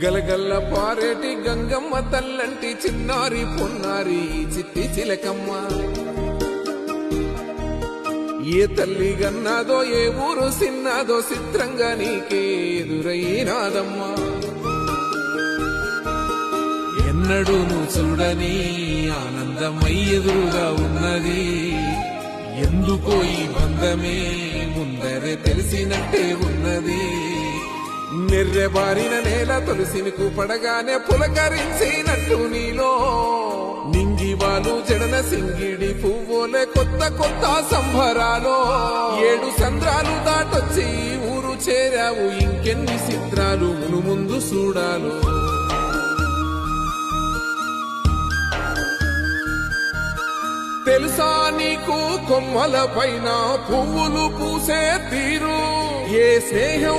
గలగల్ల పారేటి గంగమ్మ తల్లంటి చిన్నారి పొన్నారి చిట్టి చిలకమ్మ. ఏ తల్లి గన్నాదో ఏ ఊరు సిన్నాదో చిత్రంగా నీకే ఎదురైనాదమ్మా. ఎన్నడూ నువ్వు చూడని ఆనందమై ఎదురుగా ఉన్నది. ఎందుకో ఈ బంధమే ముందరే తెలిసినట్టే ఉన్నది. నిర్రెబారిన నేల తులసిని పడగానే పులకరించినట్టు నీలో నింగివాలు జడన సింగిడి పువ్వులే కొత్త కొత్త సంభరాలో. 7 సంద్రాలు దాటొచ్చి ఊరు చేరావు, ఇంకెన్ని చిత్రాలు మును ముందు చూడాలు. తెలుసా నీకు కొమ్మల పైన పువ్వులు పూసే తీరు, ఏ స్నేహం